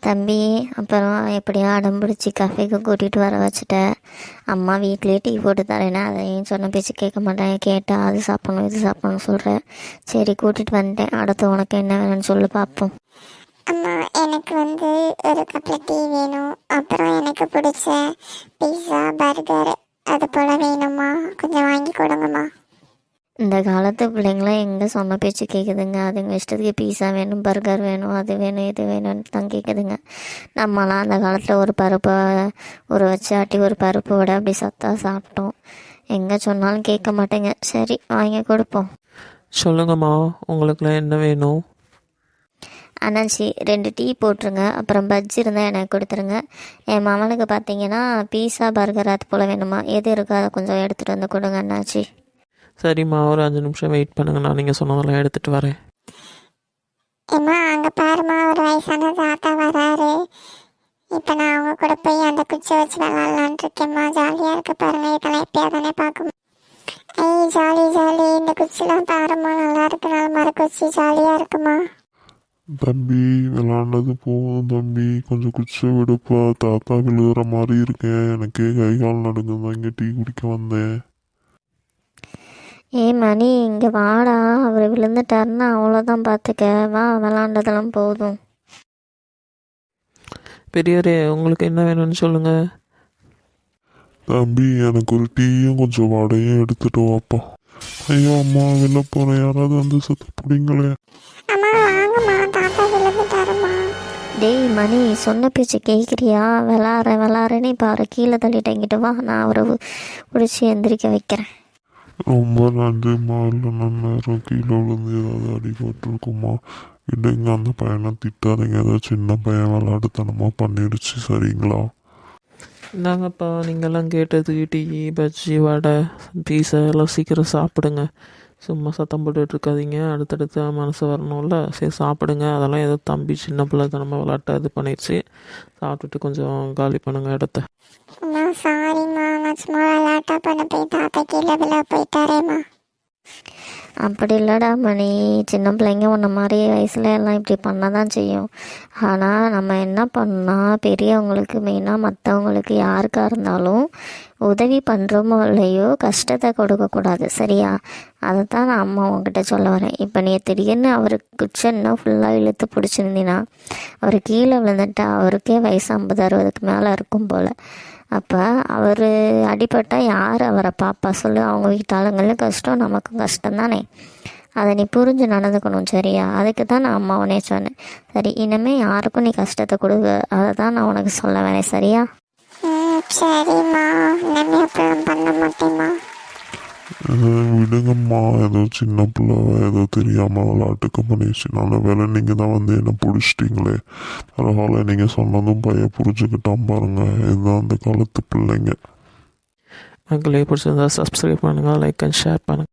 தம்பி, அப்புறம் எப்படியோ அடம் பிடிச்சி கஃபேக்கு கூட்டிகிட்டு வர வச்சுட்டேன். அம்மா வீட்லேயே டீ போட்டு தரேன்னா அதையும் சொன்ன பேச்சு கேட்க மாட்டேன். கேட்டால் அது சாப்பிட்ணும் இது சாப்பிட்ணும் சொல்கிறேன். சரி கூட்டிகிட்டு வந்துட்டேன். அடுத்து உனக்கு என்ன வேணும்னு சொல்லி பார்ப்போம். அம்மா, எனக்கு ஒரு கப்பில் டீ வேணும். அப்புறம் எனக்கு பிடிச்ச பீஸா பர்கர் அது போல் வேணும்மா. கொஞ்சம் வாங்கி கொடுங்கம்மா. இந்த காலத்து பிள்ளைங்களாம் எங்கே சொன்ன பேச்சு கேட்குதுங்க? அதுங்க இஷ்டத்துக்கு பீஸா வேணும், பர்கர் வேணும், அது வேணும் இது வேணும்னு தான் கேட்குதுங்க. நம்மலாம் அந்த காலத்தில் ஒரு பருப்பை ஒரு வச்சாட்டி ஒரு பருப்பு விட அப்படி சத்தா சாப்பிட்டோம். எங்கே சொன்னாலும் கேட்க மாட்டேங்க. சரி வாங்கி கொடுப்போம். சொல்லுங்கம்மா, உங்களுக்குலாம் என்ன வேணும்? அண்ணாச்சி 2 டீ போட்டுருங்க. அப்புறம் பஜ்ஜி இருந்தால் எனக்கு கொடுத்துருங்க. என் மகனுக்கு பார்த்தீங்கன்னா பீஸா பர்கர் அது போல் வேணுமா? எது இருக்கோ அதை கொஞ்சம் எடுத்துகிட்டு வந்து கொடுங்க அண்ணாச்சி. சரிம்மா, ஒரு 5 நிமிஷம் வெயிட் பண்ணுங்க, நான் நீங்கள் சொன்னதெல்லாம் எடுத்துகிட்டு வரேன். ஏம்மா, அங்கே பாருமா, ஒரு வயசான தாத்தா வராரு. இப்போ நான் அவங்க கூட போய் அந்த குச்சி வச்சு விளாட்லான் இருக்கேம்மா. ஜாலியாக இருக்க பாருங்க. இதெல்லாம் எப்பயா தானே பார்க்கும். ஐய் ஜாலி ஜாலி. இந்த குச்சிலாம் பாருமா, நல்லா இருக்கு. நல்ல மரக்குச்சி ஜாலியாக இருக்குமா. தம்பி, விளாண்டது போதும் தம்பி. கொஞ்சம் குச்சை விடுப்பா. தாத்தா விழுகிற மாதிரி இருக்கேன். எனக்கே கை கால் நடுங்குதான். இங்கே டீ குடிக்க வந்தேன். மணி, இங்கே வாடா. அவர் விழுந்துட்டாருன்னா அவ்வளோதான் பார்த்துக்க. வா, விளாண்டதெல்லாம் போதும். பெரியவரே, உங்களுக்கு என்ன வேணும்னு சொல்லுங்கள். தம்பி, எனக்கு ஒரு டீயும் கொஞ்சம் வடையும் எடுத்துட்டு வாப்பா. ஐயோ அம்மா, வெளில போகிறேன். யாராவது சத்து பிடிங்களே. அம்மா வாங்கம்மா, தாத்தா விழுந்துட்டாருமா. டேய் மணி, சொன்ன பேச்சு கேட்குறியா? விளாட்றேன்னு இப்போ அவரை கீழே தள்ளிட்டேங்கிட்டு வா, நான் அவரை பிடிச்சி எந்திரிக்க வைக்கிறேன். ரொம்ப நன்றிம்மா. இல்லை நேரம் கீழே விழுந்து ஏதாவது அடிபட்டுருக்குமா? இல்லைங்க, அந்த பையனை திட்டாதீங்க. ஏதாவது சின்ன பையன் விளையாட்டுத்தனமாக பண்ணிடுச்சு. சரிங்களா? இந்தாங்கப்பா, நீங்கள்லாம் கேட்டதுக்கு டீ பஜ்ஜி வடை பீஸா எல்லாம் சீக்கிரம் சாப்பிடுங்க. சும்மா சத்தம் போட்டுட்டு இருக்காதீங்க. அடுத்தடுத்து மனசு வரணும்ல. சரி சாப்பிடுங்க. அதெல்லாம் ஏதோ தம்பி சின்ன பிள்ளைத்தனமாக விளாட்ட இது பண்ணிடுச்சு. சாப்பிட்டுட்டு கொஞ்சம் காலி பண்ணுங்கள் இடத்த. அம்மா சாரிம்மா, நான் சும்மா விளையாட்டா பண்ண போய் தாத்தா கீழே விழா போயிட்டாரேம்மா. அப்படி இல்லைடா மணி, சின்ன பிள்ளைங்க உன்ன மாதிரி வயசில் எல்லாம் இப்படி பண்ண தான் செய்யும். ஆனால் நம்ம என்ன பண்ணால் பெரியவங்களுக்கு மெயினாக மற்றவங்களுக்கு யாருக்காக இருந்தாலும் உதவி பண்ணுறோமோ இல்லையோ கஷ்டத்தை கொடுக்கக்கூடாது. சரியா? அதை தான் நான் அம்மா உங்ககிட்ட சொல்ல வரேன். இப்போ நீ திடீர்னு அவருக்கு குச்சன்னா ஃபுல்லாக இழுத்து பிடிச்சிருந்தீன்னா அவர் கீழே விழுந்துட்டா அவருக்கே வயசு 50-60க்கு மேலே இருக்கும் போல். அப்போ அவர் அடிபட்டால் யார் அவரை பாப்பா சொல்லு? அவங்க வீட்டாளுங்களும் கஷ்டம், நமக்கும் கஷ்டம் தானே. அதை நீ புரிஞ்சு நடந்துக்கணும். சரியா? அதுக்கு தான் நான் அம்மா உடனே சொன்னேன். சரி, இனிமேல் யாருக்கும் நீ கஷ்டத்தை கொடுக்க, அதை தான் நான் உனக்கு சொல்ல வேணேன். சரியா? சரிம்மா, இனிமே அப்படிலாம் பண்ண மாட்டேம்மா. விடுங்கம்மா. ஏதோ சின்ன பிள்ளை ஏதோ தெரியாமல் விளையாட்டுக்கு பண்ணிடுச்சு. நல்ல வேலை நீங்கள் தான் என்னை பிடிச்சிட்டிங்களே. பரவாயில்ல, நீங்கள் சொன்னதும் பையன் புரிஞ்சுக்கிட்டான் பாருங்க. இதுதான் அந்த காலத்து பிள்ளைங்க. மக்களே, பிடிச்சிருந்தா சப்ஸ்கிரைப் பண்ணுங்கள், லைக் அண்ட் ஷேர் பண்ணுங்கள்.